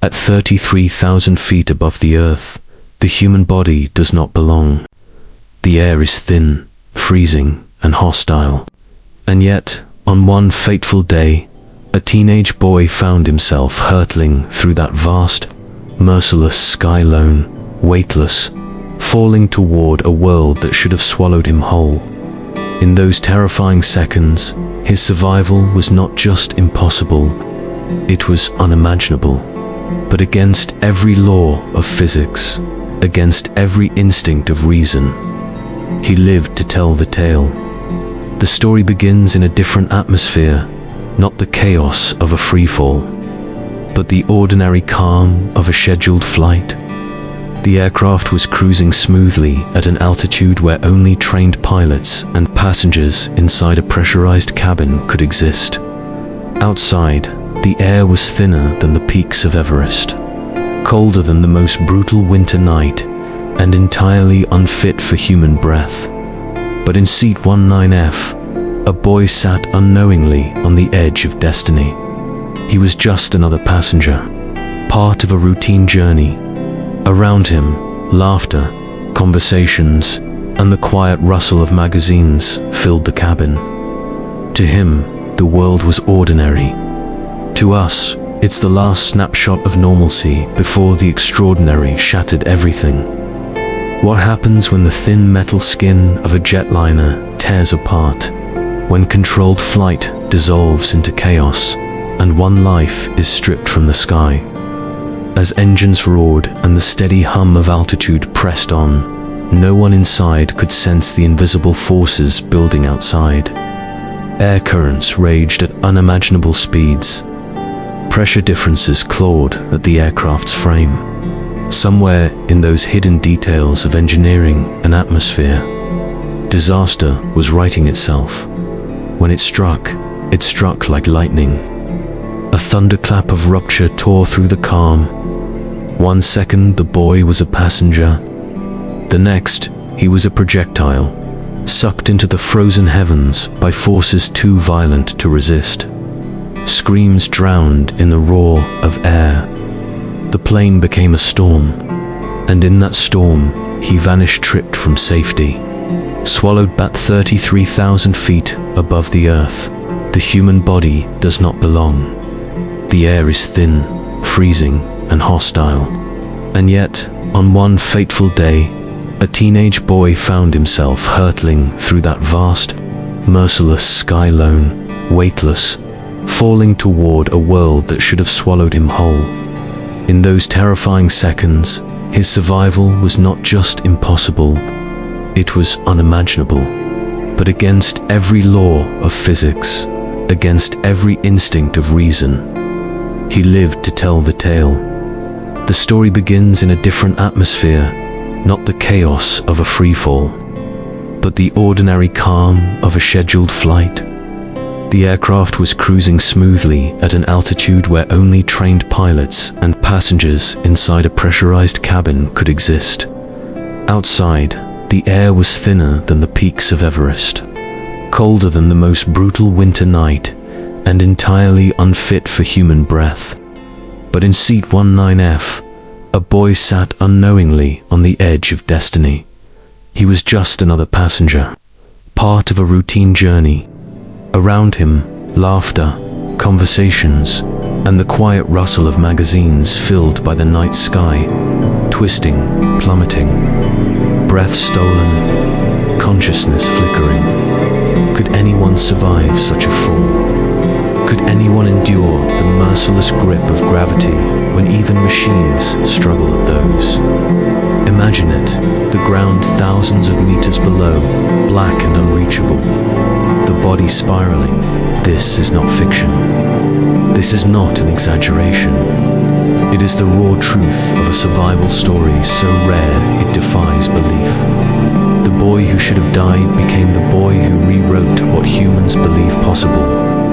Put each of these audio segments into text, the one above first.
At 33,000 feet above the earth, the human body does not belong. The air is thin, freezing, and hostile. And yet, on one fateful day, a teenage boy found himself hurtling through that vast, merciless sky alone, weightless, falling toward a world that should have swallowed him whole. In those terrifying seconds, his survival was not just impossible, it was unimaginable. But against every law of physics, against every instinct of reason, he lived to tell the tale. The story begins in a different atmosphere, not the chaos of a freefall, but the ordinary calm of a scheduled flight. The aircraft was cruising smoothly at an altitude where only trained pilots and passengers inside a pressurized cabin could exist. Outside, the air was thinner than the peaks of Everest, colder than the most brutal winter night, and entirely unfit for human breath. But in seat 19F, a boy sat unknowingly on the edge of destiny. He was just another passenger, part of a routine journey. Around him, laughter, conversations, and the quiet rustle of magazines filled the cabin. To him, the world was ordinary. To us, it's the last snapshot of normalcy before the extraordinary shattered everything. What happens when the thin metal skin of a jetliner tears apart, when controlled flight dissolves into chaos, and one life is stripped from the sky? As engines roared and the steady hum of altitude pressed on, no one inside could sense the invisible forces building outside. Air currents raged at unimaginable speeds. Pressure differences clawed at the aircraft's frame. Somewhere in those hidden details of engineering and atmosphere, disaster was writing itself. When it struck like lightning. A thunderclap of rupture tore through the calm. One second the boy was a passenger. The next, he was a projectile, sucked into the frozen heavens by forces too violent to resist. Screams drowned in the roar of air. The plane became a storm, and in that storm, he vanished, tripped from safety. Swallowed back 33,000 feet above the earth, the human body does not belong. The air is thin, freezing, and hostile. And yet, on one fateful day, a teenage boy found himself hurtling through that vast, merciless sky alone, weightless, falling toward a world that should have swallowed him whole. In those terrifying seconds, his survival was not just impossible, it was unimaginable. But against every law of physics, against every instinct of reason, he lived to tell the tale. The story begins in a different atmosphere, not the chaos of a freefall, but the ordinary calm of a scheduled flight. The aircraft was cruising smoothly at an altitude where only trained pilots and passengers inside a pressurized cabin could exist. Outside, the air was thinner than the peaks of Everest, colder than the most brutal winter night, and entirely unfit for human breath. But in seat 19F, a boy sat unknowingly on the edge of destiny. He was just another passenger, part of a routine journey. Around him, laughter, conversations, and the quiet rustle of magazines filled by the night sky, twisting, plummeting, breath stolen, consciousness flickering. Could anyone survive such a fall? Could anyone endure the merciless grip of gravity when even machines struggle at those? Imagine it, the ground thousands of meters below, black and unreachable. The body spiraling. This is not fiction. This is not an exaggeration. It is the raw truth of a survival story so rare it defies belief. The boy who should have died became the boy who rewrote what humans believe possible: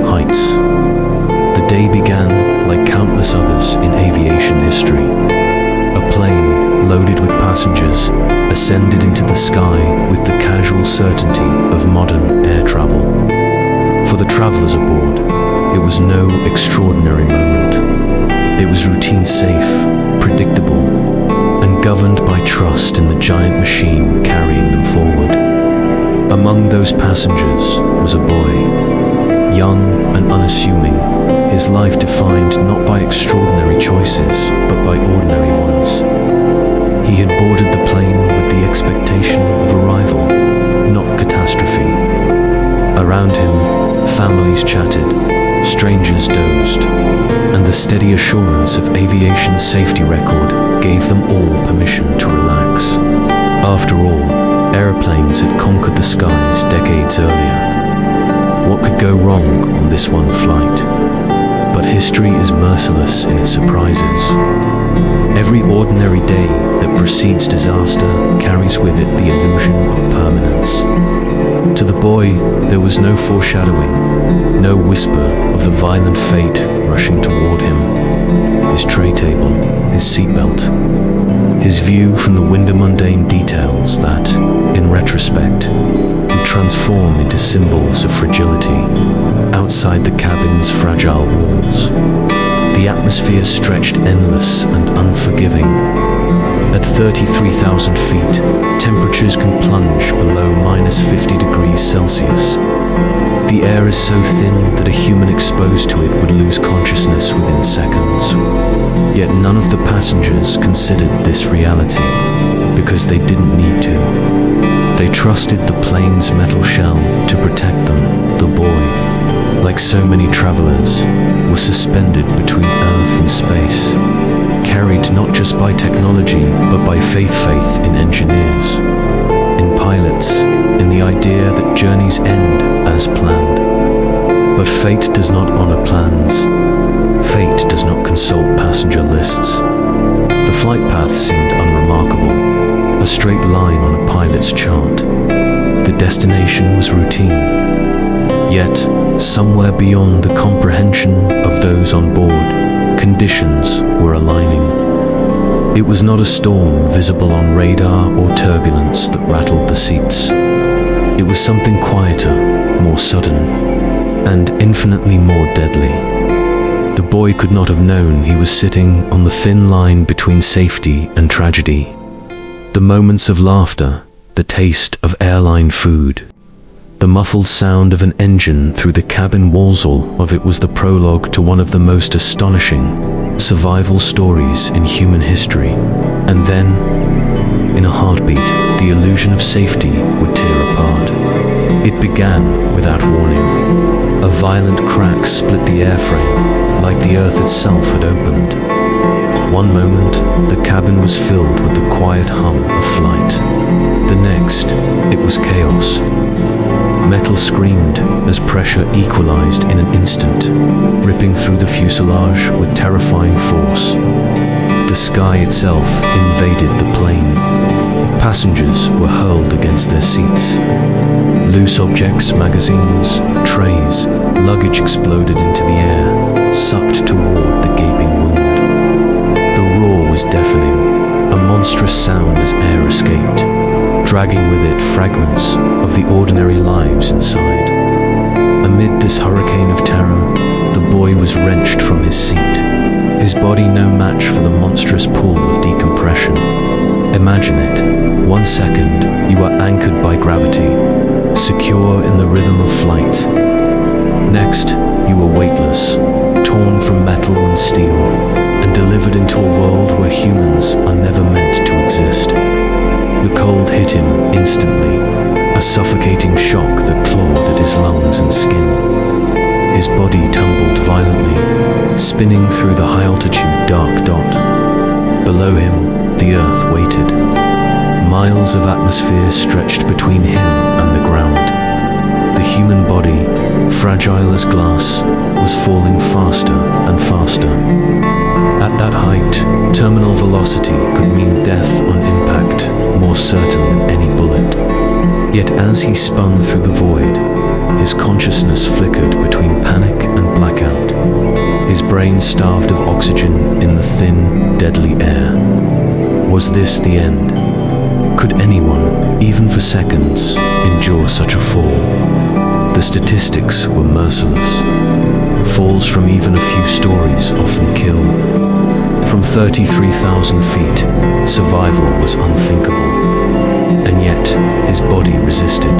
heights. The day began like countless others in aviation history. A plane, loaded with passengers, ascended into the sky with the casual certainty of modern air travel. For the travelers aboard, it was no extraordinary moment. It was routine, safe, predictable, and governed by trust in the giant machine carrying them forward. Among those passengers was a boy, young and unassuming, his life defined not by extraordinary choices, but by ordinary ones. He had boarded the plane with the expectation of arrival, not catastrophe. Around him, families chatted, strangers dozed, and the steady assurance of aviation's safety record gave them all permission to relax. After all, airplanes had conquered the skies decades earlier. What could go wrong on this one flight? But history is merciless in its surprises. Every ordinary day that precedes disaster carries with it the illusion of permanence. To the boy, there was no foreshadowing, no whisper of the violent fate rushing toward him. His tray table, his seatbelt, his view from the window, mundane details that, in retrospect, would transform into symbols of fragility outside the cabin's fragile walls. The atmosphere stretched endless and unforgiving. At 33,000 feet, temperatures can plunge below -50 degrees Celsius. The air is so thin that a human exposed to it would lose consciousness within seconds. Yet none of the passengers considered this reality, because they didn't need to. They trusted the plane's metal shell to protect them. The boy, like so many travelers, was suspended between Earth and space, carried not just by technology, but by faith in engineers, in pilots, in the idea that journeys end as planned. But fate does not honor plans. Fate does not consult passenger lists. The flight path seemed unremarkable, a straight line on a pilot's chart. The destination was routine. Yet, somewhere beyond the comprehension of those on board, conditions were aligning. It was not a storm visible on radar or turbulence that rattled the seats. It was something quieter, more sudden, and infinitely more deadly. The boy could not have known he was sitting on the thin line between safety and tragedy. The moments of laughter, the taste of airline food, the muffled sound of an engine through the cabin walls, all of it was the prologue to one of the most astonishing survival stories in human history. And then, in a heartbeat, the illusion of safety would tear apart. It began without warning. A violent crack split the airframe, like the earth itself had opened. One moment, the cabin was filled with the quiet hum of flight. The next, it was chaos. Metal screamed as pressure equalized in an instant, ripping through the fuselage with terrifying force. The sky itself invaded the plane. Passengers were hurled against their seats. Loose objects, magazines, trays, luggage exploded into the air, sucked toward the gaping wound. The roar was deafening, a monstrous sound as air escaped, dragging with it fragments of the ordinary lives inside. Amid this hurricane of terror, the boy was wrenched from his seat, his body no match for the monstrous pull of decompression. Imagine it. 1 second, you are anchored by gravity, secure in the rhythm of flight. Next, you are weightless, torn from metal and steel, and delivered into a world where humans are never meant to exist. The cold hit him instantly, a suffocating shock that clawed at his lungs and skin. His body tumbled violently, spinning through the high-altitude dark dot. Below him, the earth waited. Miles of atmosphere stretched between him and the ground. The human body, fragile as glass, was falling faster and faster. At that height, terminal velocity could mean death on impact, more certain than any bullet. Yet as he spun through the void, his consciousness flickered between panic and blackout. His brain starved of oxygen in the thin, deadly air. Was this the end? Could anyone, even for seconds, endure such a fall? The statistics were merciless. Falls from even a few stories often kill. From 33,000 feet, survival was unthinkable. And yet, his body resisted.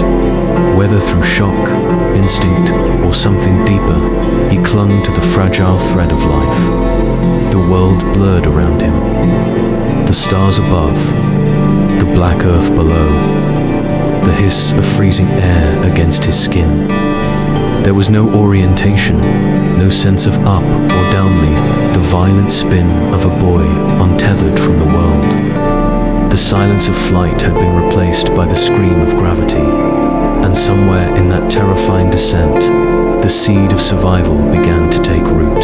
Whether through shock, instinct, or something deeper, he clung to the fragile thread of life. The world blurred around him. The stars above, the black earth below, the hiss of freezing air against his skin. There was no orientation, no sense of up or downly, the violent spin of a boy untethered from the world. The silence of flight had been replaced by the scream of gravity, and somewhere in that terrifying descent, the seed of survival began to take root.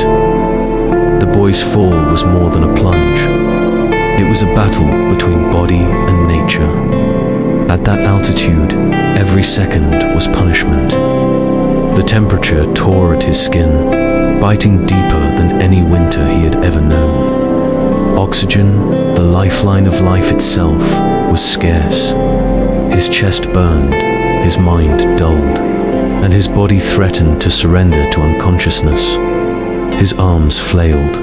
The boy's fall was more than a plunge. It was a battle between body and nature. At that altitude, every second was punishment. The temperature tore at his skin, biting deeper than any winter he had ever known. Oxygen, the lifeline of life itself, was scarce. His chest burned, his mind dulled, and his body threatened to surrender to unconsciousness. His arms flailed.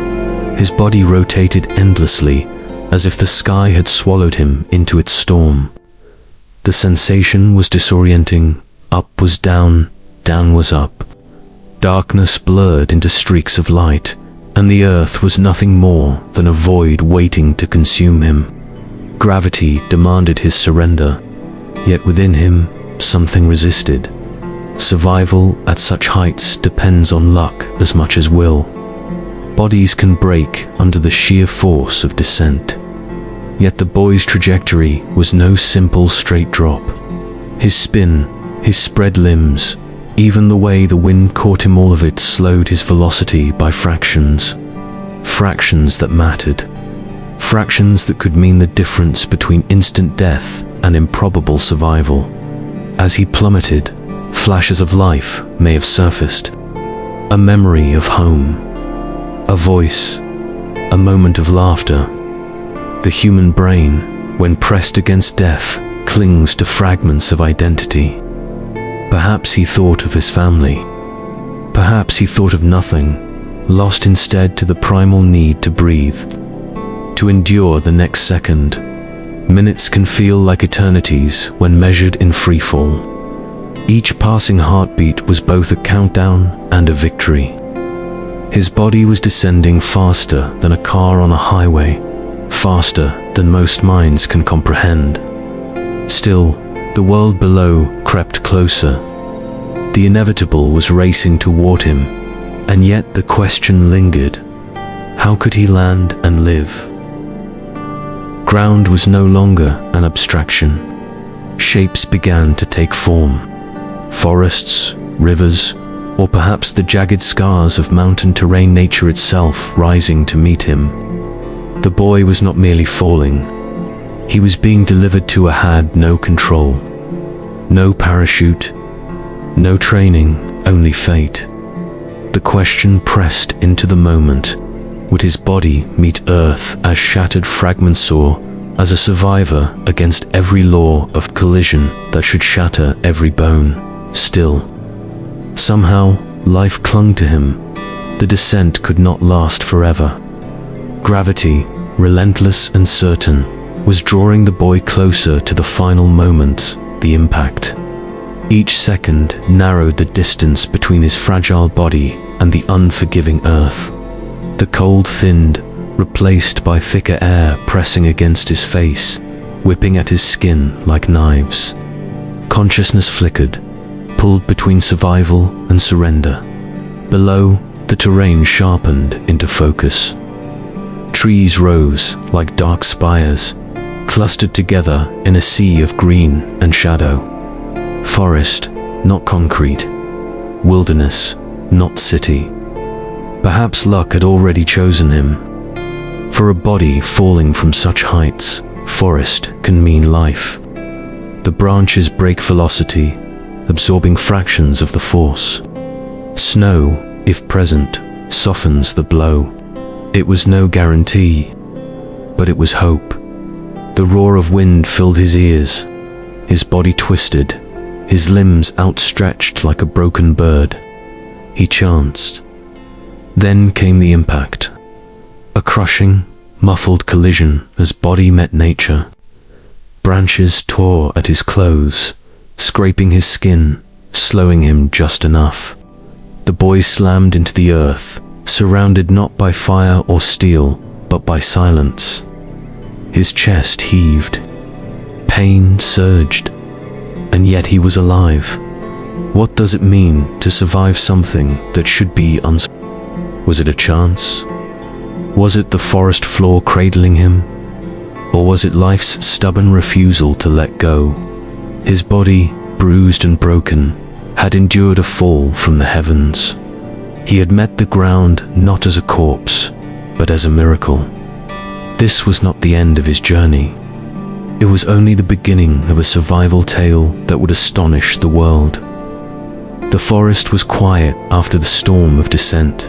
His body rotated endlessly, as if the sky had swallowed him into its storm. The sensation was disorienting. Up was down, down was up. Darkness blurred into streaks of light, and the earth was nothing more than a void waiting to consume him. Gravity demanded his surrender, yet within him something resisted. Survival at such heights depends on luck as much as will. Bodies can break under the sheer force of descent. Yet the boy's trajectory was no simple straight drop. His spin, his spread limbs, even the way the wind caught him, all of it slowed his velocity by fractions. Fractions that mattered. Fractions that could mean the difference between instant death and improbable survival. As he plummeted, flashes of life may have surfaced. A memory of home. A voice. A moment of laughter. The human brain, when pressed against death, clings to fragments of identity. Perhaps he thought of his family. Perhaps he thought of nothing, lost instead to the primal need to breathe, to endure the next second. Minutes can feel like eternities when measured in freefall. Each passing heartbeat was both a countdown and a victory. His body was descending faster than a car on a highway, faster than most minds can comprehend. Still, the world below crept closer. The inevitable was racing toward him, and yet the question lingered. How could he land and live? Ground was no longer an abstraction. Shapes began to take form. Forests, rivers, or perhaps the jagged scars of mountain terrain, nature itself rising to meet him. The boy was not merely falling. He was being delivered to a had no control. No parachute, no training, only fate. The question pressed into the moment. Would his body meet earth as shattered fragments soar, as a survivor against every law of collision that should shatter every bone? Still, somehow, life clung to him. The descent could not last forever. Gravity, relentless and certain, was drawing the boy closer to the final moments, the impact. Each second narrowed the distance between his fragile body and the unforgiving earth. The cold thinned, replaced by thicker air pressing against his face, whipping at his skin like knives. Consciousness flickered, pulled between survival and surrender. Below, the terrain sharpened into focus. Trees rose like dark spires, clustered together in a sea of green and shadow. Forest, not concrete. Wilderness, not city. Perhaps luck had already chosen him. For a body falling from such heights, forest can mean life. The branches break velocity, absorbing fractions of the force. Snow, if present, softens the blow. It was no guarantee, but it was hope. The roar of wind filled his ears. His body twisted, his limbs outstretched like a broken bird. He chanced, Then came the impact. A crushing, muffled collision as body met nature. Branches tore at his clothes, scraping his skin, slowing him just enough. The boy slammed into the earth, surrounded not by fire or steel, but by silence. His chest heaved. Pain surged. And yet he was alive. What does it mean to survive something that should be Was it a chance? Was it the forest floor cradling him? Or was it life's stubborn refusal to let go? His body, bruised and broken, had endured a fall from the heavens. He had met the ground not as a corpse, but as a miracle. This was not the end of his journey. It was only the beginning of a survival tale that would astonish the world. The forest was quiet after the storm of descent.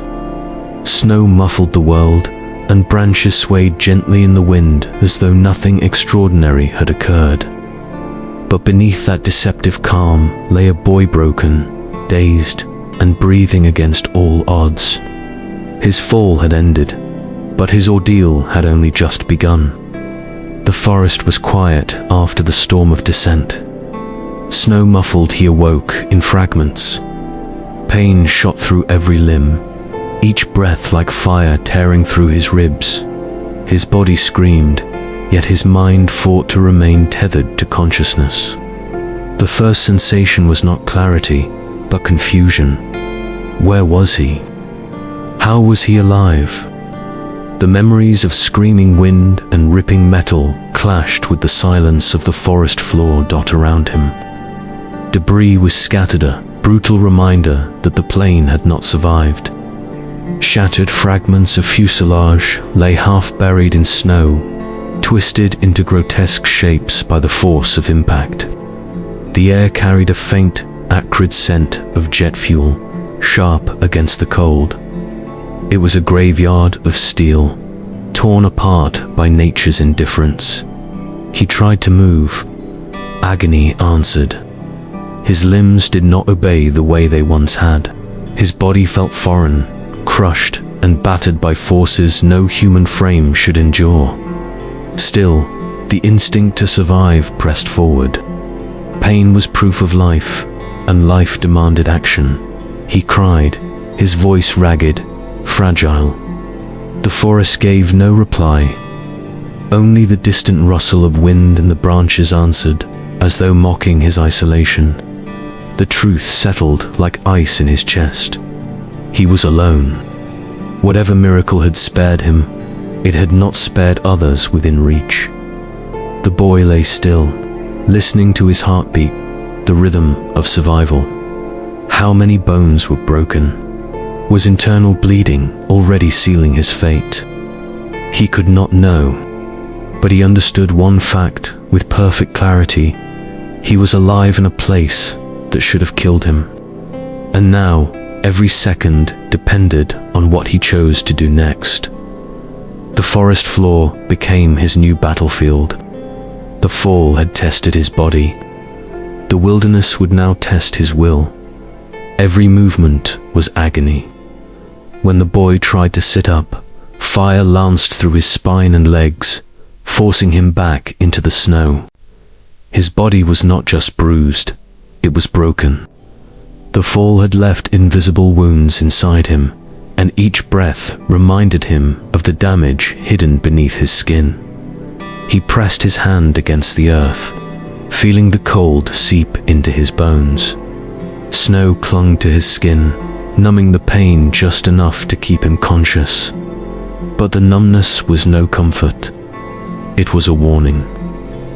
Snow muffled the world, and branches swayed gently in the wind as though nothing extraordinary had occurred. But beneath that deceptive calm lay a boy broken, dazed, and breathing against all odds. His fall had ended, but his ordeal had only just begun. The forest was quiet after the storm of descent. Snow muffled, he awoke in fragments. Pain shot through every limb, each breath like fire tearing through his ribs. His body screamed, yet his mind fought to remain tethered to consciousness. The first sensation was not clarity, but confusion. Where was he? How was he alive? The memories of screaming wind and ripping metal clashed with the silence of the forest floor dot around him. Debris was scattered, a brutal reminder that the plane had not survived. Shattered fragments of fuselage lay half buried in snow, twisted into grotesque shapes by the force of impact. The air carried a faint, acrid scent of jet fuel, sharp against the cold. It was a graveyard of steel, torn apart by nature's indifference. He tried to move. Agony answered. His limbs did not obey the way they once had. His body felt foreign, crushed and battered by forces no human frame should endure. Still, the instinct to survive pressed forward. Pain was proof of life, and life demanded action. He cried, his voice ragged, fragile. The forest gave no reply. Only the distant rustle of wind in the branches answered, as though mocking his isolation. The truth settled like ice in his chest. He was alone. Whatever miracle had spared him, it had not spared others within reach. The boy lay still, listening to his heartbeat, the rhythm of survival. How many bones were broken? Was internal bleeding already sealing his fate? He could not know, but he understood one fact with perfect clarity. He was alive in a place that should have killed him. And now, every second depended on what he chose to do next. The forest floor became his new battlefield. The fall had tested his body. The wilderness would now test his will. Every movement was agony. When the boy tried to sit up, fire lanced through his spine and legs, forcing him back into the snow. His body was not just bruised, it was broken. The fall had left invisible wounds inside him, and each breath reminded him of the damage hidden beneath his skin. He pressed his hand against the earth, feeling the cold seep into his bones. Snow clung to his skin, numbing the pain just enough to keep him conscious. But the numbness was no comfort. It was a warning.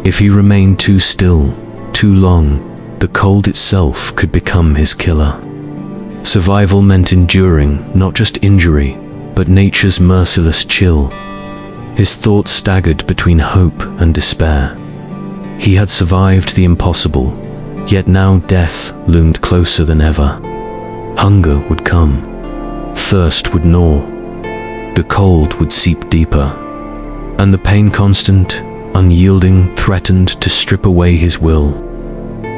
If he remained too still, too long, the cold itself could become his killer. Survival meant enduring not just injury, but nature's merciless chill. His thoughts staggered between hope and despair. He had survived the impossible, yet now death loomed closer than ever. Hunger would come. Thirst would gnaw. The cold would seep deeper. And the pain constant, unyielding, threatened to strip away his will.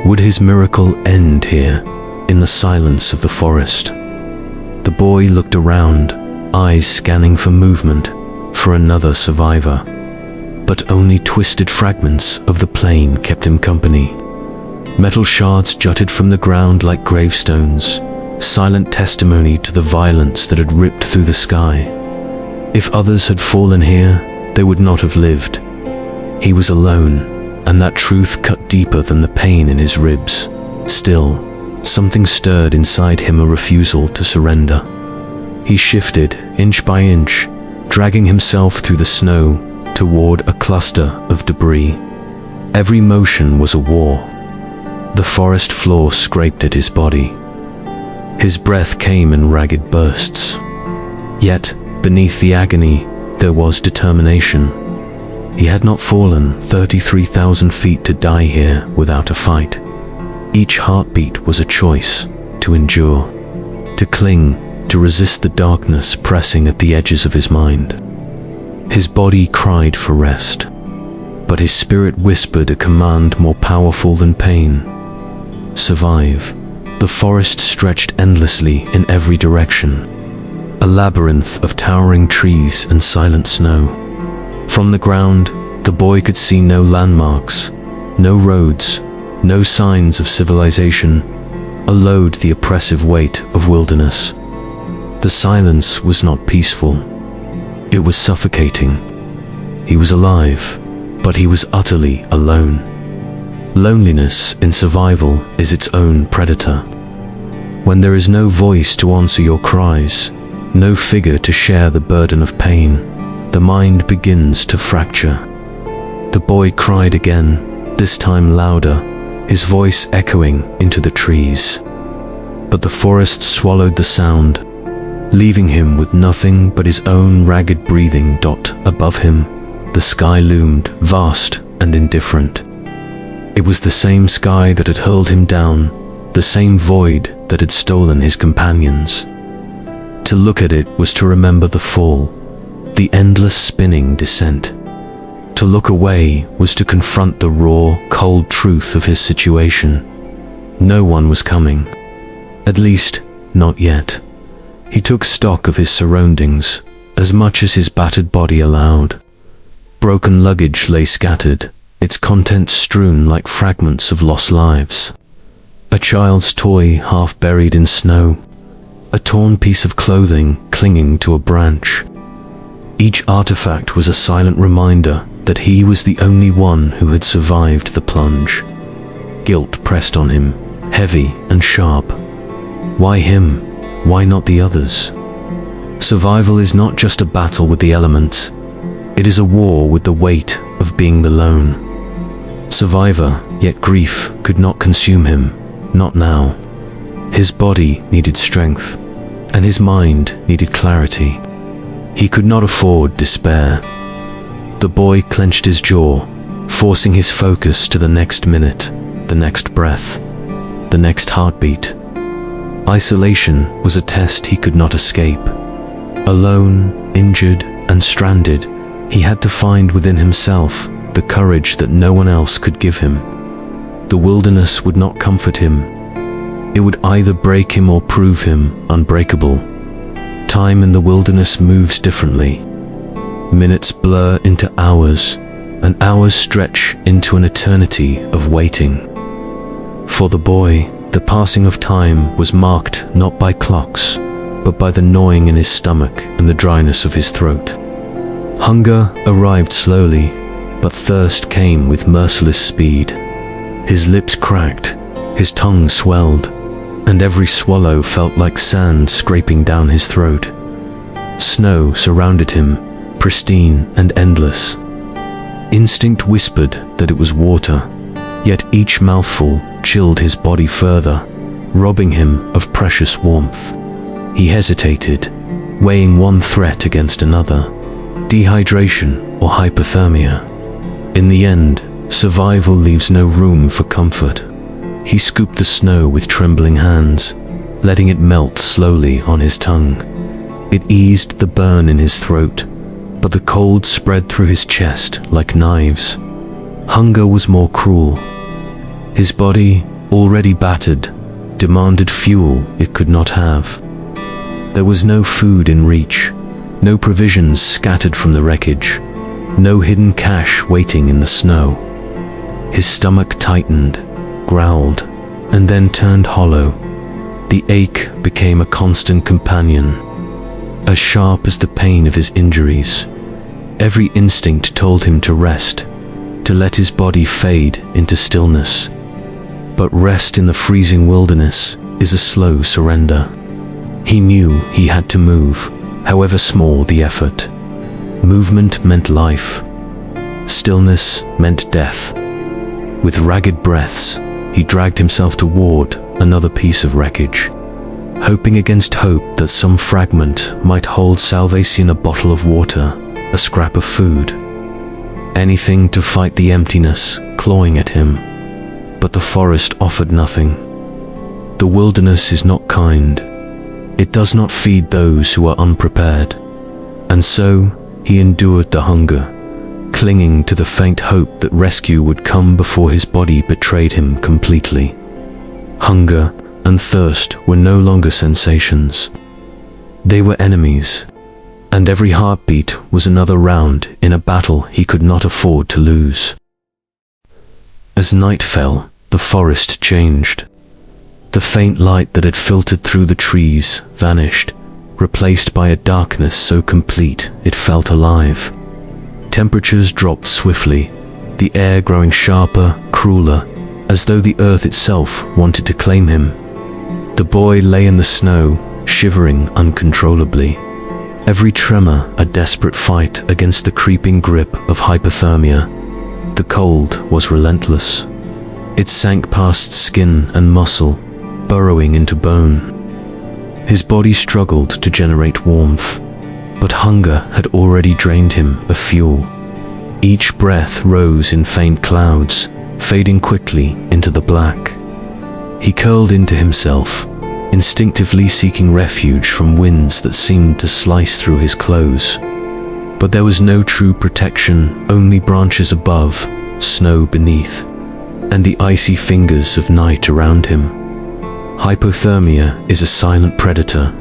Would his miracle end here, in the silence of the forest? The boy looked around, eyes scanning for movement, for another survivor. But only twisted fragments of the plane kept him company. Metal shards jutted from the ground like gravestones, silent testimony to the violence that had ripped through the sky. If others had fallen here, they would not have lived. He was alone, and that truth cut deeper than the pain in his ribs. Still, something stirred inside him, a refusal to surrender. He shifted, inch by inch, dragging himself through the snow toward a cluster of debris. Every motion was a war. The forest floor scraped at his body. His breath came in ragged bursts. Yet, beneath the agony, there was determination. He had not fallen 33,000 feet to die here without a fight. Each heartbeat was a choice to endure, to cling, to resist the darkness pressing at the edges of his mind. His body cried for rest, but his spirit whispered a command more powerful than pain. Survive. The forest stretched endlessly in every direction, a labyrinth of towering trees and silent snow. From the ground, the boy could see no landmarks, no roads, no signs of civilization, alone the oppressive weight of wilderness. The silence was not peaceful. It was suffocating. He was alive, but he was utterly alone. Loneliness in survival is its own predator. When there is no voice to answer your cries, no figure to share the burden of pain, the mind begins to fracture. The boy cried again, this time louder, his voice echoing into the trees. But the forest swallowed the sound, leaving him with nothing but his own ragged breathing. Above him, the sky loomed, vast and indifferent. It was the same sky that had hurled him down, the same void that had stolen his companions. To look at it was to remember the fall, the endless spinning descent. To look away was to confront the raw, cold truth of his situation. No one was coming. At least, not yet. He took stock of his surroundings, as much as his battered body allowed. Broken luggage lay scattered, its contents strewn like fragments of lost lives. A child's toy half buried in snow, a torn piece of clothing clinging to a branch. Each artifact was a silent reminder that he was the only one who had survived the plunge. Guilt pressed on him, heavy and sharp. Why him? Why not the others? Survival is not just a battle with the elements. It is a war with the weight of being alone. Survivor, yet grief could not consume him, not now. His body needed strength, and his mind needed clarity. He could not afford despair. The boy clenched his jaw, forcing his focus to the next minute, the next breath, the next heartbeat. Isolation was a test he could not escape. Alone, injured, and stranded, he had to find within himself the courage that no one else could give him. The wilderness would not comfort him. It would either break him or prove him unbreakable. Time in the wilderness moves differently. Minutes blur into hours, and hours stretch into an eternity of waiting. For the boy, the passing of time was marked not by clocks, but by the gnawing in his stomach and the dryness of his throat. Hunger arrived slowly, but thirst came with merciless speed. His lips cracked, his tongue swelled, and every swallow felt like sand scraping down his throat. Snow surrounded him, pristine and endless. Instinct whispered that it was water, yet each mouthful chilled his body further, robbing him of precious warmth. He hesitated, weighing one threat against another, dehydration or hypothermia. In the end, survival leaves no room for comfort. He scooped the snow with trembling hands, letting it melt slowly on his tongue. It eased the burn in his throat, but the cold spread through his chest like knives. Hunger was more cruel. His body, already battered, demanded fuel it could not have. There was no food in reach, no provisions scattered from the wreckage, no hidden cache waiting in the snow. His stomach tightened, growled, and then turned hollow. The ache became a constant companion, as sharp as the pain of his injuries. Every instinct told him to rest, to let his body fade into stillness. But rest in the freezing wilderness is a slow surrender. He knew he had to move, however small the effort. Movement meant life. Stillness meant death. With ragged breaths, he dragged himself toward another piece of wreckage, hoping against hope that some fragment might hold salvation: a bottle of water, a scrap of food. Anything to fight the emptiness clawing at him. But the forest offered nothing. The wilderness is not kind. It does not feed those who are unprepared. And so he endured the hunger, clinging to the faint hope that rescue would come before his body betrayed him completely. Hunger and thirst were no longer sensations. They were enemies, and every heartbeat was another round in a battle he could not afford to lose. As night fell, the forest changed. The faint light that had filtered through the trees vanished, replaced by a darkness so complete it felt alive. Temperatures dropped swiftly, the air growing sharper, crueler, as though the earth itself wanted to claim him. The boy lay in the snow, shivering uncontrollably. Every tremor a desperate fight against the creeping grip of hypothermia. The cold was relentless. It sank past skin and muscle, burrowing into bone. His body struggled to generate warmth, but hunger had already drained him of fuel. Each breath rose in faint clouds, fading quickly into the black. He curled into himself, instinctively seeking refuge from winds that seemed to slice through his clothes. But there was no true protection, only branches above, snow beneath, and the icy fingers of night around him. Hypothermia is a silent predator.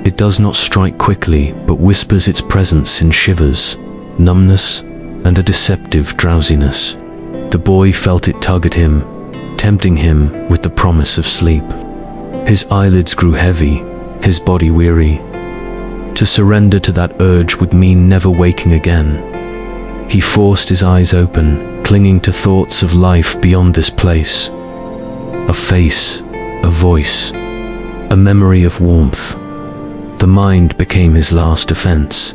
It does not strike quickly, but whispers its presence in shivers, numbness, and a deceptive drowsiness. The boy felt it tug at him, tempting him with the promise of sleep. His eyelids grew heavy, his body weary. To surrender to that urge would mean never waking again. He forced his eyes open, clinging to thoughts of life beyond this place. A face, a voice, a memory of warmth. The mind became his last defense,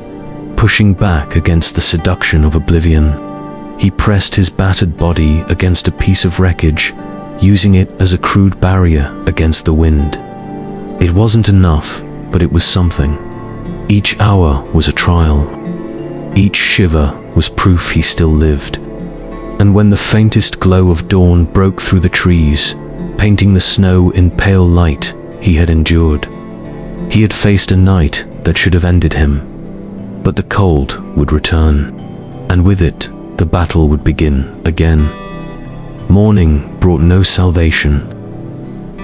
pushing back against the seduction of oblivion. He pressed his battered body against a piece of wreckage, using it as a crude barrier against the wind. It wasn't enough, but it was something. Each hour was a trial. Each shiver was proof he still lived. And when the faintest glow of dawn broke through the trees, painting the snow in pale light, he had endured. He had faced a night that should have ended him. But the cold would return, and with it, the battle would begin again. Morning brought no salvation.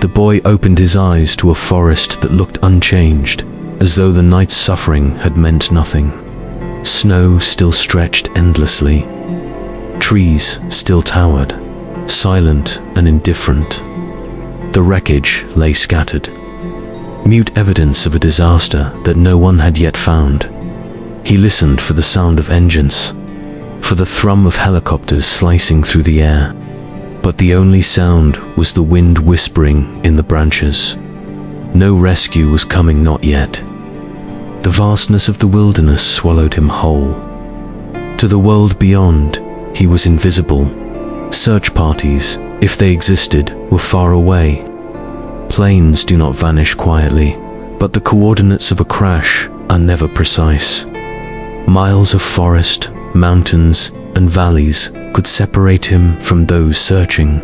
The boy opened his eyes to a forest that looked unchanged, as though the night's suffering had meant nothing. Snow still stretched endlessly. Trees still towered, silent and indifferent. The wreckage lay scattered, mute evidence of a disaster that no one had yet found. He listened for the sound of engines, for the thrum of helicopters slicing through the air. But the only sound was the wind whispering in the branches. No rescue was coming, not yet. The vastness of the wilderness swallowed him whole. To the world beyond, he was invisible. Search parties, if they existed, were far away. Planes do not vanish quietly, but the coordinates of a crash are never precise. Miles of forest, mountains, and valleys could separate him from those searching.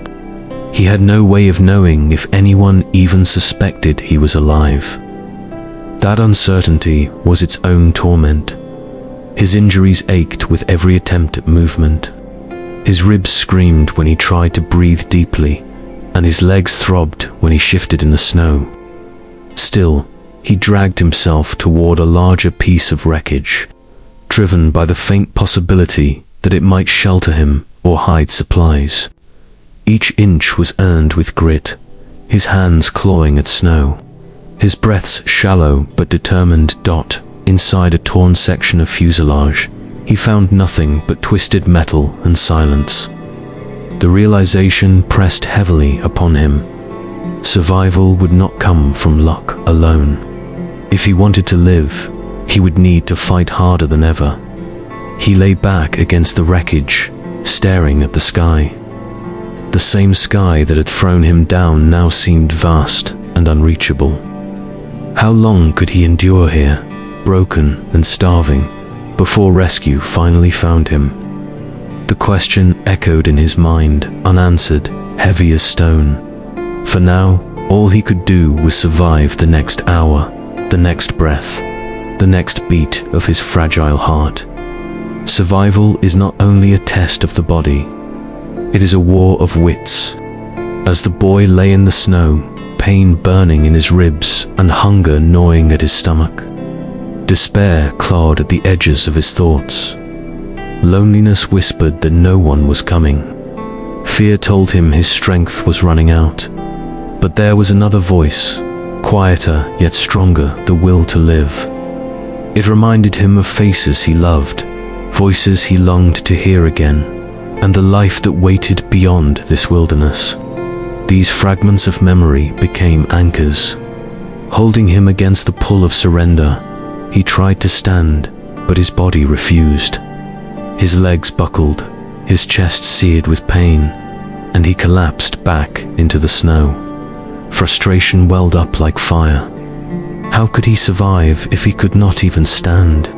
He had no way of knowing if anyone even suspected he was alive. That uncertainty was its own torment. His injuries ached with every attempt at movement. His ribs screamed when he tried to breathe deeply, and his legs throbbed when he shifted in the snow. Still, he dragged himself toward a larger piece of wreckage, driven by the faint possibility that it might shelter him or hide supplies. Each inch was earned with grit, his hands clawing at snow, his breaths shallow but determined. Inside a torn section of fuselage, he found nothing but twisted metal and silence. The realization pressed heavily upon him. Survival would not come from luck alone. If he wanted to live, he would need to fight harder than ever. He lay back against the wreckage, staring at the sky. The same sky that had thrown him down now seemed vast and unreachable. How long could he endure here, broken and starving, before rescue finally found him? The question echoed in his mind, unanswered, heavy as stone. For now, all he could do was survive the next hour, the next breath, the next beat of his fragile heart. Survival is not only a test of the body, it is a war of wits. As the boy lay in the snow, pain burning in his ribs and hunger gnawing at his stomach, despair clawed at the edges of his thoughts. Loneliness whispered that no one was coming. Fear told him his strength was running out. But there was another voice, quieter yet stronger, the will to live. It reminded him of faces he loved, voices he longed to hear again, and the life that waited beyond this wilderness. These fragments of memory became anchors, holding him against the pull of surrender. He tried to stand, but his body refused. His legs buckled, his chest seared with pain, and he collapsed back into the snow. Frustration welled up like fire. How could he survive if he could not even stand?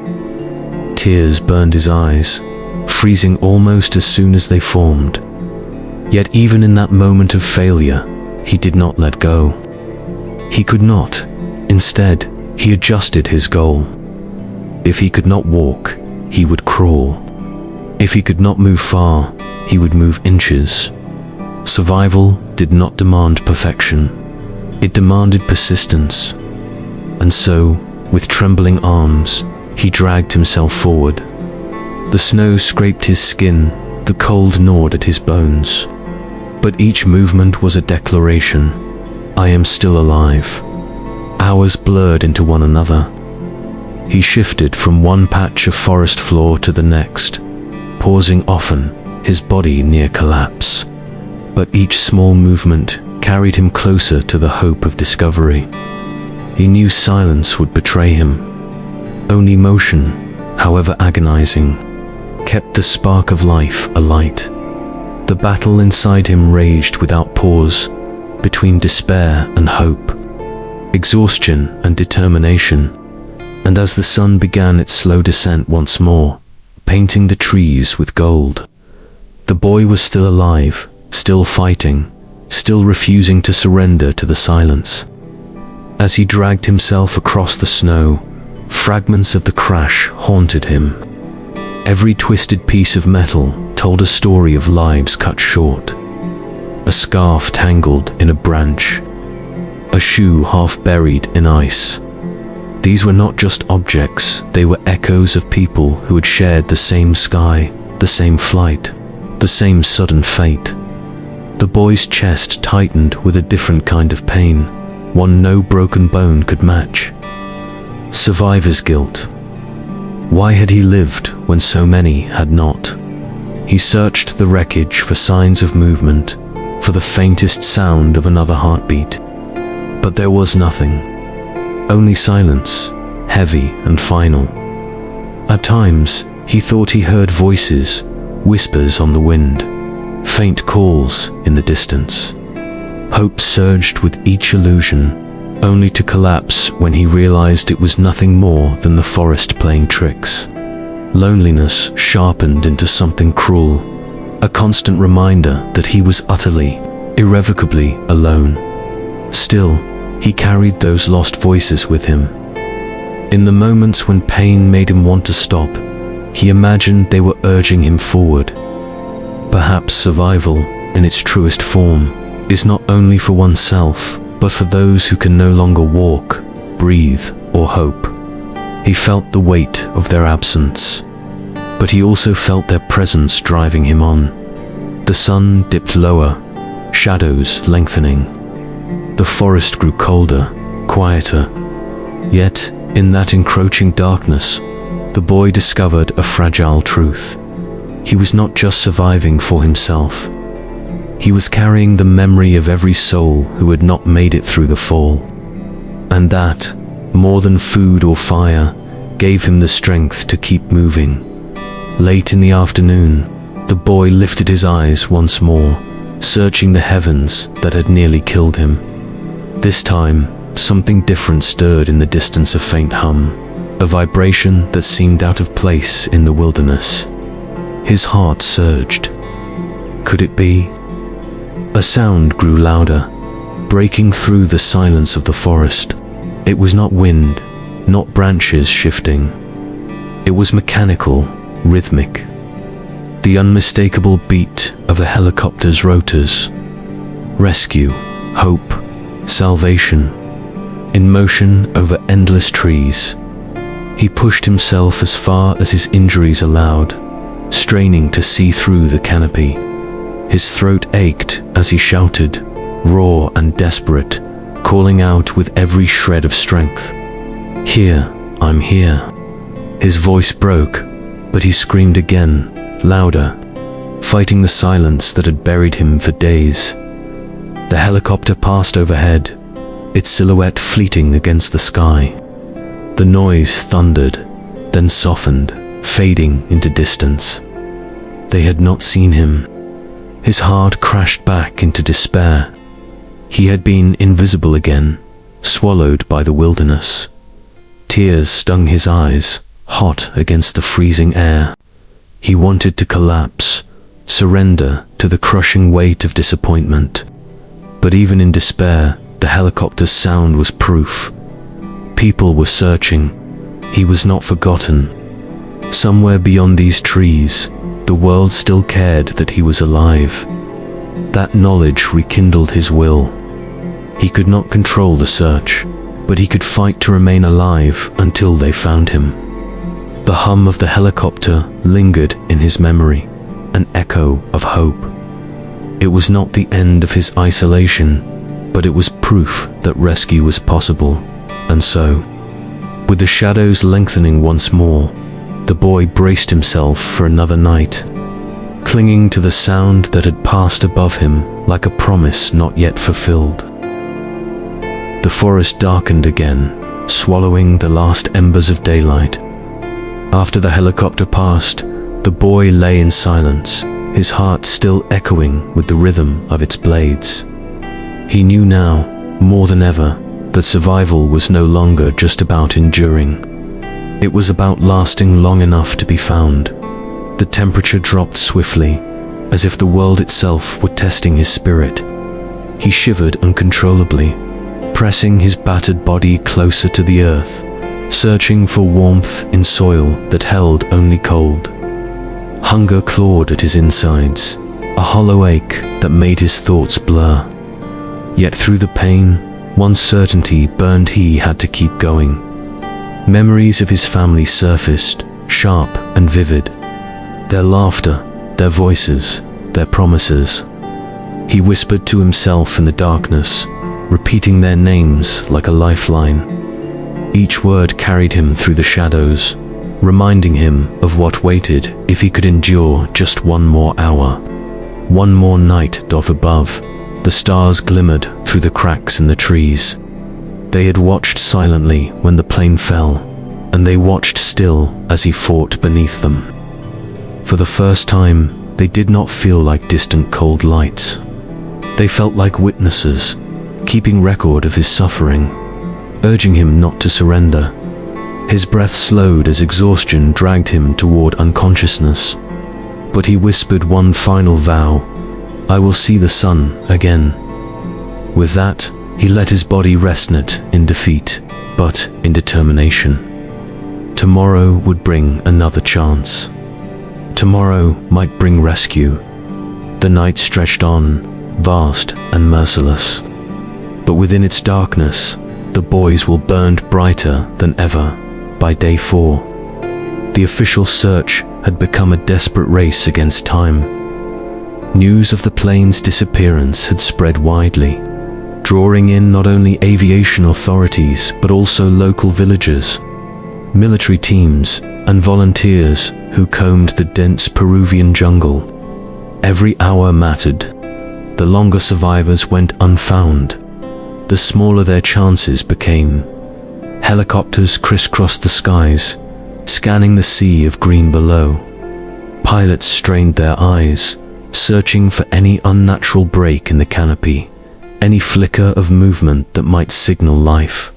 Tears burned his eyes, freezing almost as soon as they formed. Yet even in that moment of failure, he did not let go. He could not. Instead, he adjusted his goal. If he could not walk, he would crawl. If he could not move far, he would move inches. Survival did not demand perfection. It demanded persistence. And so, with trembling arms, he dragged himself forward. The snow scraped his skin, the cold gnawed at his bones. But each movement was a declaration. I am still alive. Hours blurred into one another. He shifted from one patch of forest floor to the next, pausing often, his body near collapse. But each small movement carried him closer to the hope of discovery. He knew silence would betray him. Only motion, however agonizing, kept the spark of life alight. The battle inside him raged without pause, between despair and hope, exhaustion and determination. And as the sun began its slow descent once more, painting the trees with gold, the boy was still alive, still fighting, still refusing to surrender to the silence. As he dragged himself across the snow, fragments of the crash haunted him. Every twisted piece of metal told a story of lives cut short. A scarf tangled in a branch, a shoe half buried in ice. These were not just objects, they were echoes of people who had shared the same sky, the same flight, the same sudden fate. The boy's chest tightened with a different kind of pain, one no broken bone could match. Survivor's guilt. Why had he lived when so many had not? He searched the wreckage for signs of movement, for the faintest sound of another heartbeat. But there was nothing. Only silence, heavy and final. At times, he thought he heard voices, whispers on the wind, faint calls in the distance. Hope surged with each illusion, only to collapse when he realized it was nothing more than the forest playing tricks. Loneliness sharpened into something cruel, a constant reminder that he was utterly, irrevocably alone. Still, he carried those lost voices with him. In the moments when pain made him want to stop, he imagined they were urging him forward. Perhaps survival, in its truest form, is not only for oneself, but for those who can no longer walk, breathe or hope. He felt the weight of their absence, but he also felt their presence driving him on. The sun dipped lower, shadows lengthening. The forest grew colder, quieter. Yet, in that encroaching darkness, the boy discovered a fragile truth. He was not just surviving for himself. He was carrying the memory of every soul who had not made it through the fall. And that, more than food or fire, gave him the strength to keep moving. Late in the afternoon, the boy lifted his eyes once more, searching the heavens that had nearly killed him. This time, something different stirred in the distance, a faint hum, a vibration that seemed out of place in the wilderness. His heart surged. Could it be? A sound grew louder, breaking through the silence of the forest. It was not wind, not branches shifting. It was mechanical, rhythmic. The unmistakable beat of a helicopter's rotors. Rescue, hope, salvation, in motion over endless trees. He pushed himself as far as his injuries allowed, straining to see through the canopy. His throat ached as he shouted, raw and desperate, calling out with every shred of strength. "Here, I'm here." His voice broke, but he screamed again, louder, fighting the silence that had buried him for days. The helicopter passed overhead, its silhouette fleeting against the sky. The noise thundered, then softened, fading into distance. They had not seen him. His heart crashed back into despair. He had been invisible again, swallowed by the wilderness. Tears stung his eyes, hot against the freezing air. He wanted to collapse, surrender to the crushing weight of disappointment. But even in despair, the helicopter's sound was proof. People were searching. He was not forgotten. Somewhere beyond these trees, the world still cared that he was alive. That knowledge rekindled his will. He could not control the search, but he could fight to remain alive until they found him. The hum of the helicopter lingered in his memory, an echo of hope. It was not the end of his isolation, but it was proof that rescue was possible. And so, with the shadows lengthening once more, the boy braced himself for another night, clinging to the sound that had passed above him like a promise not yet fulfilled. The forest darkened again, swallowing the last embers of daylight. After the helicopter passed, the boy lay in silence, his heart still echoing with the rhythm of its blades. He knew now, more than ever, that survival was no longer just about enduring. It was about lasting long enough to be found. The temperature dropped swiftly, as if the world itself were testing his spirit. He shivered uncontrollably, pressing his battered body closer to the earth, searching for warmth in soil that held only cold. Hunger clawed at his insides, a hollow ache that made his thoughts blur. Yet through the pain, one certainty burned: he had to keep going. Memories of his family surfaced, sharp and vivid. Their laughter, their voices, their promises. He whispered to himself in the darkness, repeating their names like a lifeline. Each word carried him through the shadows, reminding him of what waited if he could endure just one more hour. One more night. Above, the stars glimmered through the cracks in the trees. They had watched silently when the plane fell, and they watched still as he fought beneath them. For the first time, they did not feel like distant cold lights. They felt like witnesses, keeping record of his suffering, urging him not to surrender. His breath slowed as exhaustion dragged him toward unconsciousness. But he whispered one final vow: "I will see the sun again." With that, he let his body rest, not in defeat, but in determination. Tomorrow would bring another chance. Tomorrow might bring rescue. The night stretched on, vast and merciless. But within its darkness, The boys will burned brighter than ever by day 4. The official search had become a desperate race against time. News of the plane's disappearance had spread widely, drawing in not only aviation authorities but also local villagers, military teams, and volunteers who combed the dense Peruvian jungle. Every hour mattered. The longer survivors went unfound, the smaller their chances became. Helicopters crisscrossed the skies, scanning the sea of green below. Pilots strained their eyes, searching for any unnatural break in the canopy, any flicker of movement that might signal life.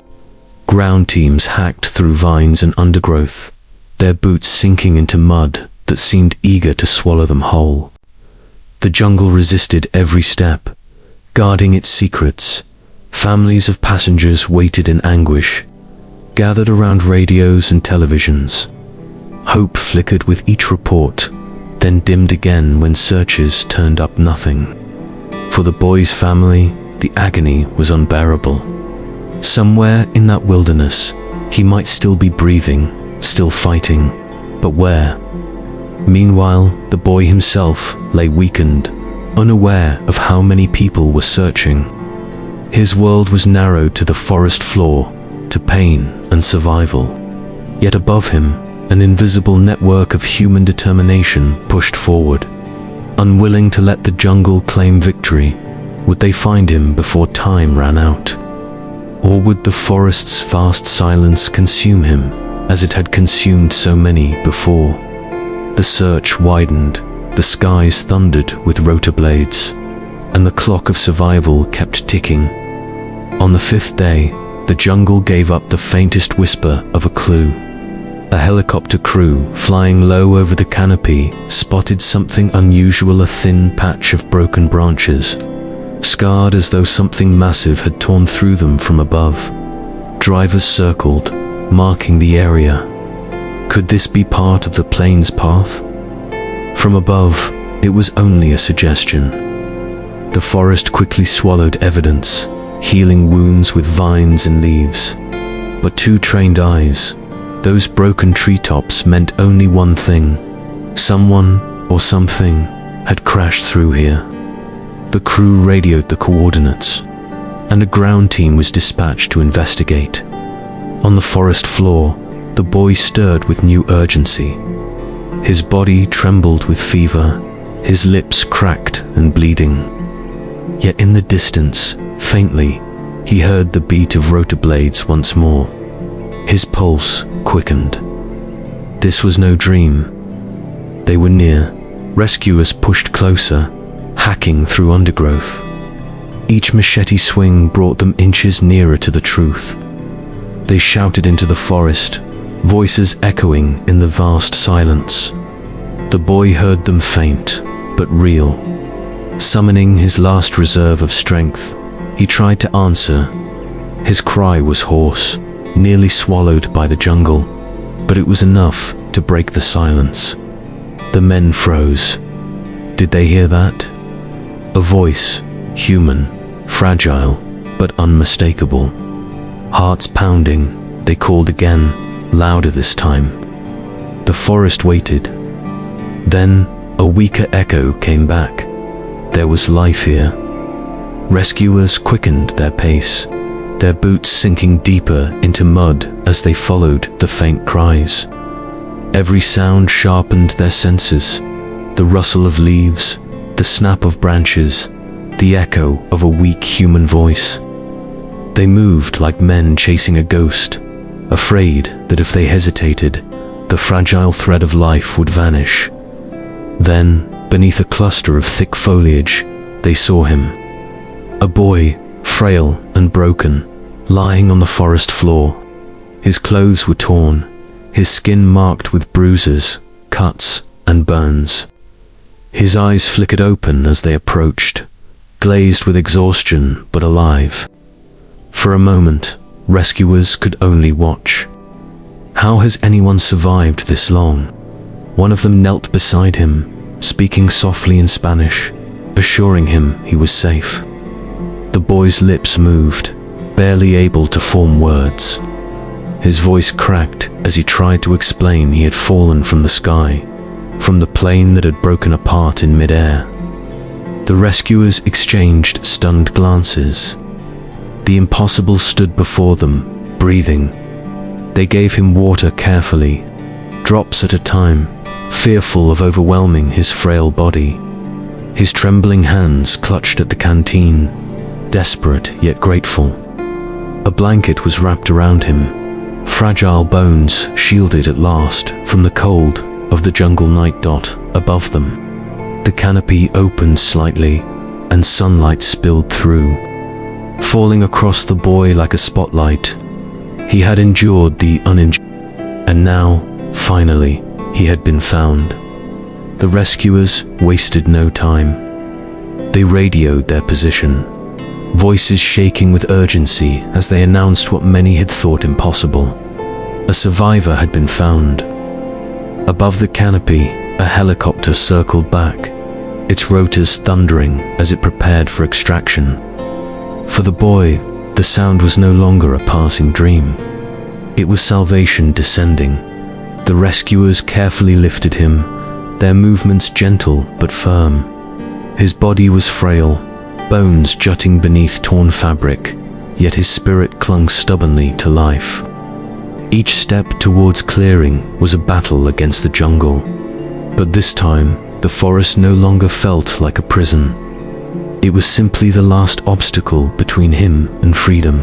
Ground teams hacked through vines and undergrowth, their boots sinking into mud that seemed eager to swallow them whole. The jungle resisted every step, guarding its secrets. Families of passengers waited in anguish, gathered around radios and televisions. Hope flickered with each report, then dimmed again when searchers turned up nothing. For the boy's family, the agony was unbearable. Somewhere in that wilderness, he might still be breathing, still fighting, but where? Meanwhile, the boy himself lay weakened, unaware of how many people were searching. His world was narrowed to the forest floor, to pain and survival. Yet above him, an invisible network of human determination pushed forward. Unwilling to let the jungle claim victory, would they find him before time ran out? Or would the forest's vast silence consume him, as it had consumed so many before? The search widened, the skies thundered with rotor blades, and the clock of survival kept ticking. On the 5th day, the jungle gave up the faintest whisper of a clue. A helicopter crew, flying low over the canopy, spotted something unusual: a thin patch of broken branches, scarred as though something massive had torn through them from above. Drivers circled, marking the area. Could this be part of the plane's path? From above, it was only a suggestion. The forest quickly swallowed evidence, healing wounds with vines and leaves. But to trained eyes, those broken treetops meant only one thing: someone or something had crashed through here. The crew radioed the coordinates, and a ground team was dispatched to investigate. On the forest floor, the boy stirred with new urgency. His body trembled with fever, his lips cracked and bleeding. Yet in the distance, faintly, he heard the beat of rotor blades once more. His pulse quickened. This was no dream. They were near. Rescuers pushed closer, hacking through undergrowth. Each machete swing brought them inches nearer to the truth. They shouted into the forest, voices echoing in the vast silence. The boy heard them faint, but real. Summoning his last reserve of strength, he tried to answer. His cry was hoarse, nearly swallowed by the jungle, but it was enough to break the silence. The men froze. Did they hear that? A voice, human, fragile, but unmistakable. Hearts pounding, they called again, louder this time. The forest waited. Then, a weaker echo came back. There was life here. Rescuers quickened their pace, their boots sinking deeper into mud as they followed the faint cries. Every sound sharpened their senses: the rustle of leaves, the snap of branches, the echo of a weak human voice. They moved like men chasing a ghost, afraid that if they hesitated, the fragile thread of life would vanish. Then, beneath a cluster of thick foliage, they saw him. A boy, frail and broken, lying on the forest floor. His clothes were torn, his skin marked with bruises, cuts, and burns. His eyes flickered open as they approached, glazed with exhaustion but alive. For a moment, rescuers could only watch. How has anyone survived this long? One of them knelt beside him, speaking softly in Spanish, assuring him he was safe. The boy's lips moved, barely able to form words. His voice cracked as he tried to explain he had fallen from the sky, from the plane that had broken apart in mid-air. The rescuers exchanged stunned glances. The impossible stood before them, breathing. They gave him water carefully, drops at a time, fearful of overwhelming his frail body. His trembling hands clutched at the canteen, desperate yet grateful. A blanket was wrapped around him, fragile bones shielded at last from the cold of the jungle night dot above them. The canopy opened slightly, and sunlight spilled through, falling across the boy like a spotlight. He had endured the and now, finally, he had been found. The rescuers wasted no time. They radioed their position, voices shaking with urgency as they announced what many had thought impossible. A survivor had been found. Above the canopy, a helicopter circled back, its rotors thundering as it prepared for extraction. For the boy, the sound was no longer a passing dream. It was salvation descending. The rescuers carefully lifted him, their movements gentle but firm. His body was frail, bones jutting beneath torn fabric, yet his spirit clung stubbornly to life. Each step towards clearing was a battle against the jungle. But this time, the forest no longer felt like a prison. It was simply the last obstacle between him and freedom.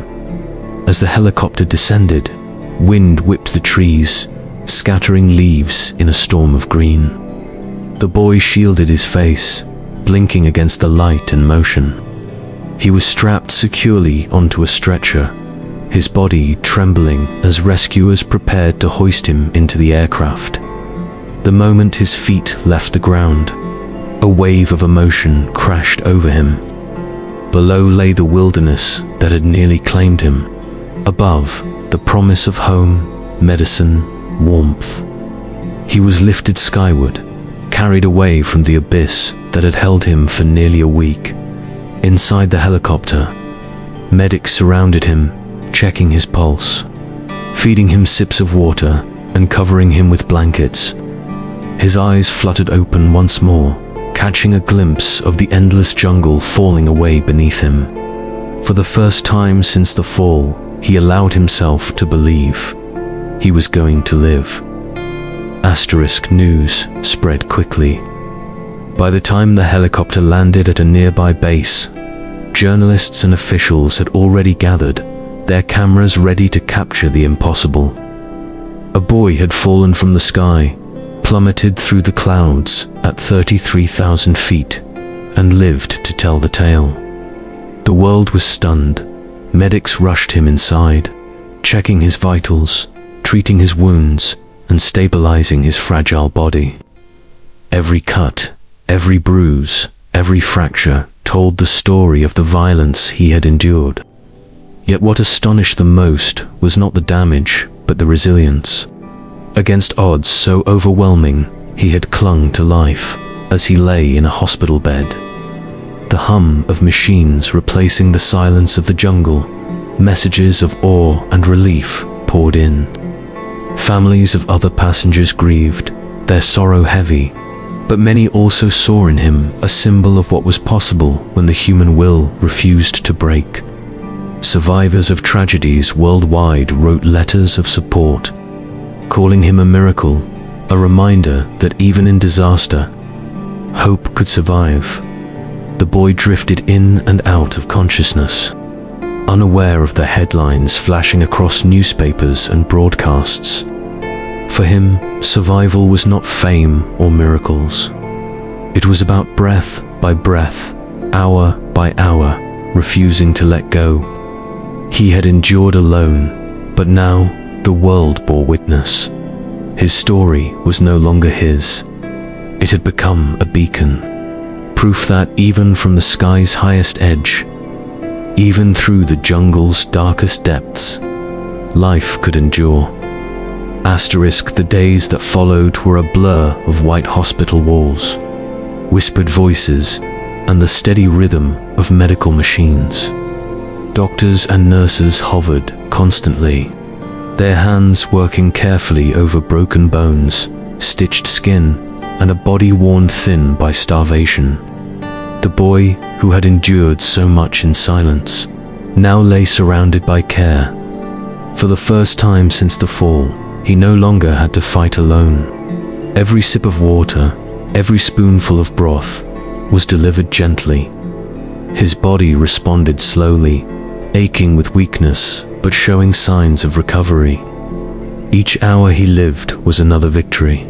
As the helicopter descended, wind whipped the trees, scattering leaves in a storm of green. The boy shielded his face, blinking against the light and motion. He was strapped securely onto a stretcher, his body trembling as rescuers prepared to hoist him into the aircraft. The moment his feet left the ground, a wave of emotion crashed over him. Below lay the wilderness that had nearly claimed him. Above, the promise of home, medicine, warmth. He was lifted skyward, carried away from the abyss that had held him for nearly a week. Inside the helicopter, medics surrounded him, checking his pulse, feeding him sips of water and covering him with blankets. His eyes fluttered open once more, catching a glimpse of the endless jungle falling away beneath him. For the first time since the fall, he allowed himself to believe he was going to live. Asterisk news spread quickly. By the time the helicopter landed at a nearby base, journalists and officials had already gathered, their cameras ready to capture the impossible. A boy had fallen from the sky, plummeted through the clouds at 33,000 feet, and lived to tell the tale. The world was stunned. Medics rushed him inside, checking his vitals, treating his wounds, and stabilizing his fragile body. Every cut, every bruise, every fracture told the story of the violence he had endured. Yet what astonished them most was not the damage, but the resilience. Against odds so overwhelming, he had clung to life as he lay in a hospital bed. The hum of machines replacing the silence of the jungle, messages of awe and relief poured in. Families of other passengers grieved, their sorrow heavy, but many also saw in him a symbol of what was possible when the human will refused to break. Survivors of tragedies worldwide wrote letters of support, calling him a miracle, a reminder that even in disaster, hope could survive. The boy drifted in and out of consciousness, unaware of the headlines flashing across newspapers and broadcasts. For him, survival was not fame or miracles. It was about breath by breath, hour by hour, refusing to let go. He had endured alone, but now the world bore witness. His story was no longer his. It had become a beacon, proof that even from the sky's highest edge, even through the jungle's darkest depths, life could endure. Asterisk, the days that followed were a blur of white hospital walls, whispered voices, and the steady rhythm of medical machines. Doctors and nurses hovered constantly, their hands working carefully over broken bones, stitched skin, and a body worn thin by starvation. The boy, who had endured so much in silence, now lay surrounded by care. For the first time since the fall, he no longer had to fight alone. Every sip of water, every spoonful of broth, was delivered gently. His body responded slowly, aching with weakness, but showing signs of recovery. Each hour he lived was another victory,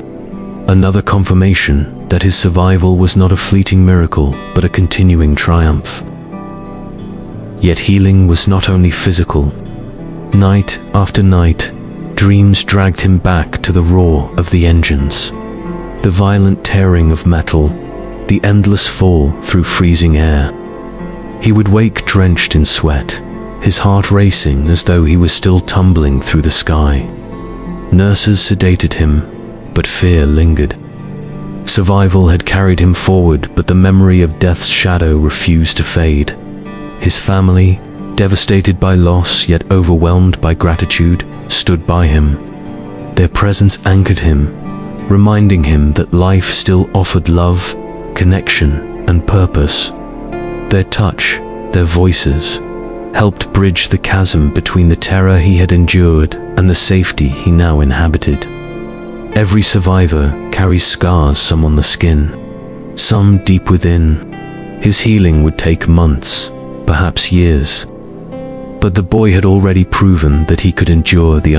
another confirmation that his survival was not a fleeting miracle, but a continuing triumph. Yet healing was not only physical. Night after night, dreams dragged him back to the roar of the engines, the violent tearing of metal, the endless fall through freezing air. He would wake drenched in sweat, his heart racing as though he was still tumbling through the sky. Nurses sedated him, but fear lingered. Survival had carried him forward, but the memory of death's shadow refused to fade. His family, devastated by loss yet overwhelmed by gratitude, stood by him. Their presence anchored him, reminding him that life still offered love, connection, and purpose. Their touch, their voices, helped bridge the chasm between the terror he had endured and the safety he now inhabited. Every survivor carries scars, some on the skin, some deep within. His healing would take months, perhaps years. But the boy had already proven that he could endure the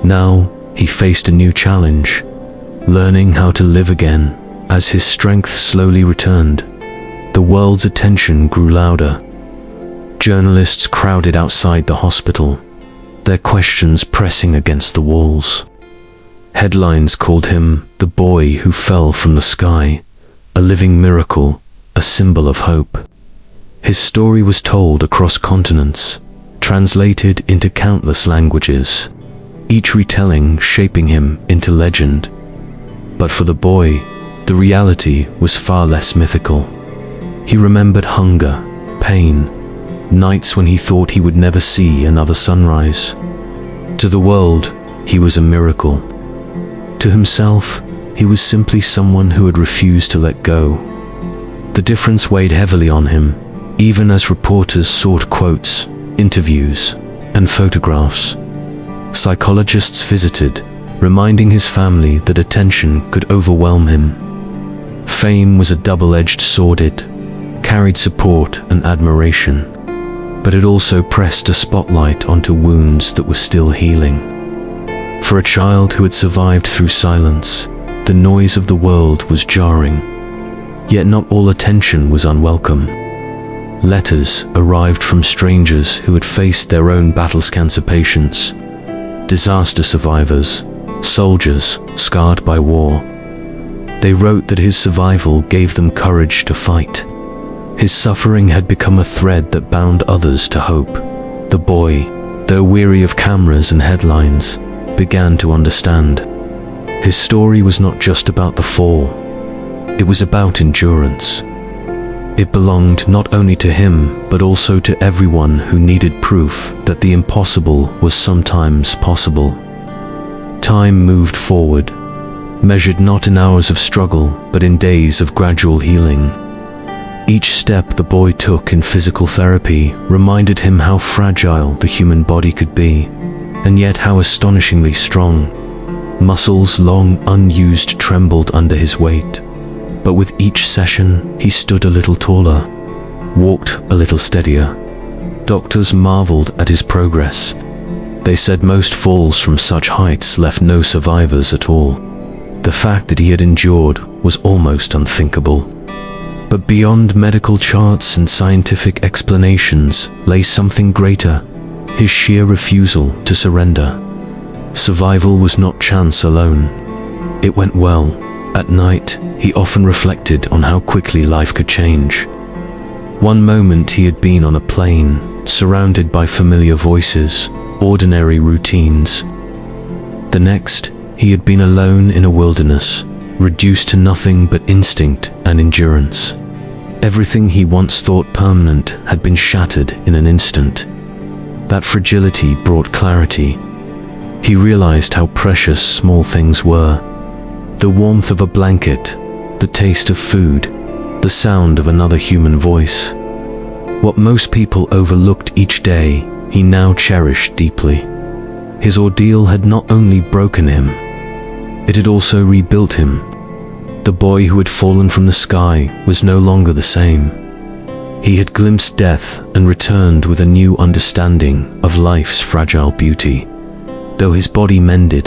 Now, he faced a new challenge, learning how to live again. As his strength slowly returned, the world's attention grew louder. Journalists crowded outside the hospital, their questions pressing against the walls. Headlines called him the boy who fell from the sky, a living miracle, a symbol of hope. His story was told across continents, translated into countless languages, each retelling shaping him into legend. But for the boy, the reality was far less mythical. He remembered hunger, pain, nights when he thought he would never see another sunrise. To the world, he was a miracle. To himself, he was simply someone who had refused to let go. The difference weighed heavily on him, even as reporters sought quotes, interviews, and photographs. Psychologists visited, reminding his family that attention could overwhelm him. Fame was a double-edged sword. It carried support and admiration, but it also pressed a spotlight onto wounds that were still healing. For a child who had survived through silence, the noise of the world was jarring. Yet not all attention was unwelcome. Letters arrived from strangers who had faced their own battles, cancer patients, disaster survivors, soldiers scarred by war. They wrote that his survival gave them courage to fight. His suffering had become a thread that bound others to hope. The boy, though weary of cameras and headlines, began to understand. His story was not just about the fall. It was about endurance. It belonged not only to him, but also to everyone who needed proof that the impossible was sometimes possible. Time moved forward, measured not in hours of struggle, but in days of gradual healing. Each step the boy took in physical therapy reminded him how fragile the human body could be, and yet how astonishingly strong. Muscles long unused trembled under his weight, but with each session he stood a little taller, walked a little steadier. Doctors marveled at his progress. They said most falls from such heights left no survivors at all. The fact that he had endured was almost unthinkable. But beyond medical charts and scientific explanations lay something greater, his sheer refusal to surrender. Survival was not chance alone. It went well. At night, he often reflected on how quickly life could change. One moment he had been on a plane, surrounded by familiar voices, ordinary routines. The next, he had been alone in a wilderness, reduced to nothing but instinct and endurance. Everything he once thought permanent had been shattered in an instant. That fragility brought clarity. He realized how precious small things were. The warmth of a blanket, the taste of food, the sound of another human voice. What most people overlooked each day, he now cherished deeply. His ordeal had not only broken him, it had also rebuilt him. The boy who had fallen from the sky was no longer the same. He had glimpsed death and returned with a new understanding of life's fragile beauty. Though his body mended,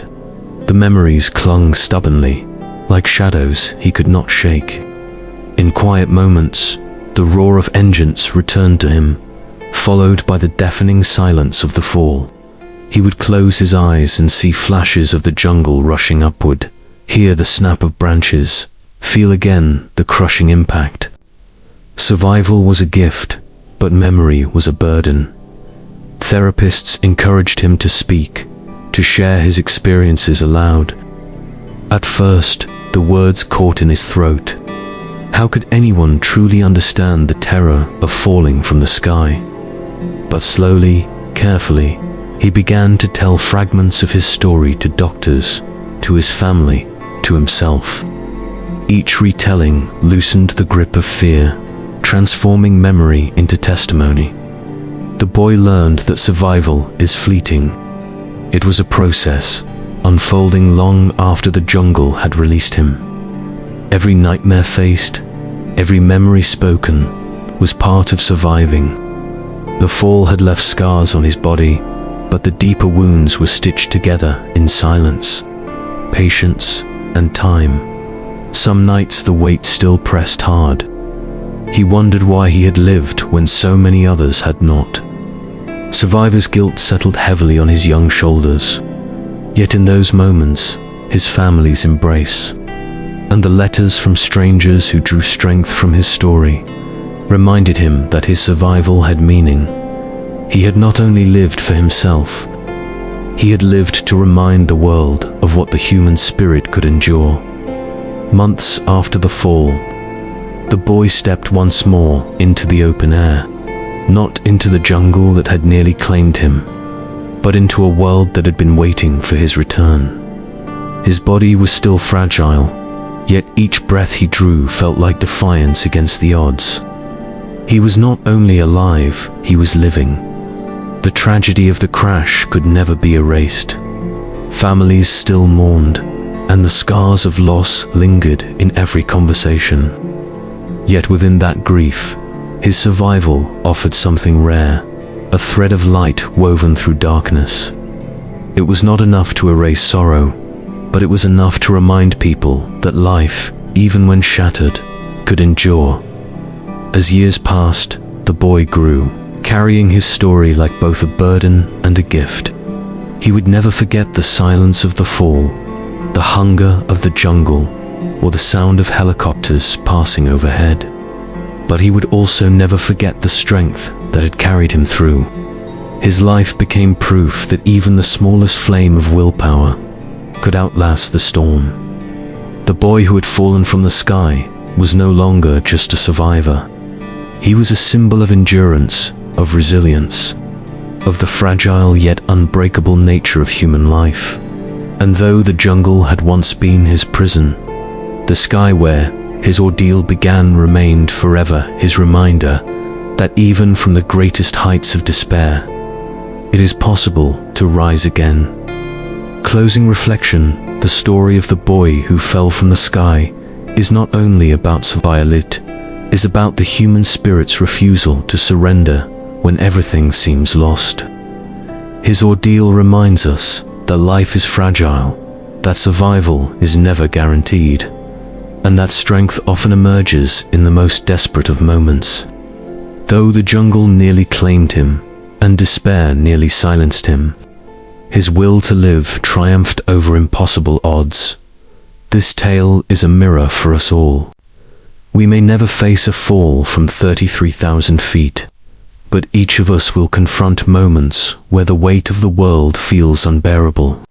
the memories clung stubbornly, like shadows he could not shake. In quiet moments, the roar of engines returned to him, followed by the deafening silence of the fall. He would close his eyes and see flashes of the jungle rushing upward, hear the snap of branches, feel again the crushing impact. Survival was a gift, but memory was a burden. Therapists encouraged him to speak, to share his experiences aloud. At first, the words caught in his throat. How could anyone truly understand the terror of falling from the sky? But slowly, carefully, he began to tell fragments of his story to doctors, to his family, to himself. Each retelling loosened the grip of fear, transforming memory into testimony. The boy learned that survival is fleeting. It was a process, unfolding long after the jungle had released him. Every nightmare faced, every memory spoken, was part of surviving. The fall had left scars on his body, but the deeper wounds were stitched together in silence, patience, and time. Some nights the weight still pressed hard. He wondered why he had lived when so many others had not. Survivor's guilt settled heavily on his young shoulders. Yet in those moments, his family's embrace, and the letters from strangers who drew strength from his story, reminded him that his survival had meaning. He had not only lived for himself, he had lived to remind the world of what the human spirit could endure. Months after the fall, the boy stepped once more into the open air, not into the jungle that had nearly claimed him, but into a world that had been waiting for his return. His body was still fragile, yet each breath he drew felt like defiance against the odds. He was not only alive, he was living. The tragedy of the crash could never be erased. Families still mourned, and the scars of loss lingered in every conversation. Yet within that grief, his survival offered something rare, a thread of light woven through darkness. It was not enough to erase sorrow, but it was enough to remind people that life, even when shattered, could endure. As years passed, the boy grew, carrying his story like both a burden and a gift. He would never forget the silence of the fall, the hunger of the jungle, or the sound of helicopters passing overhead. But he would also never forget the strength that had carried him through. His life became proof that even the smallest flame of willpower could outlast the storm. The boy who had fallen from the sky was no longer just a survivor. He was a symbol of endurance, of resilience, of the fragile yet unbreakable nature of human life. And though the jungle had once been his prison, the sky where his ordeal began remained forever his reminder that even from the greatest heights of despair, it is possible to rise again. Closing reflection, the story of the boy who fell from the sky is not only about survival, it is about the human spirit's refusal to surrender when everything seems lost. His ordeal reminds us that life is fragile, that survival is never guaranteed, and that strength often emerges in the most desperate of moments. Though the jungle nearly claimed him, and despair nearly silenced him, his will to live triumphed over impossible odds. This tale is a mirror for us all. We may never face a fall from 33,000 feet, but each of us will confront moments where the weight of the world feels unbearable.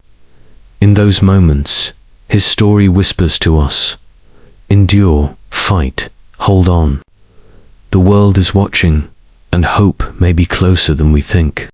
In those moments, his story whispers to us, endure, fight, hold on. The world is watching, and hope may be closer than we think.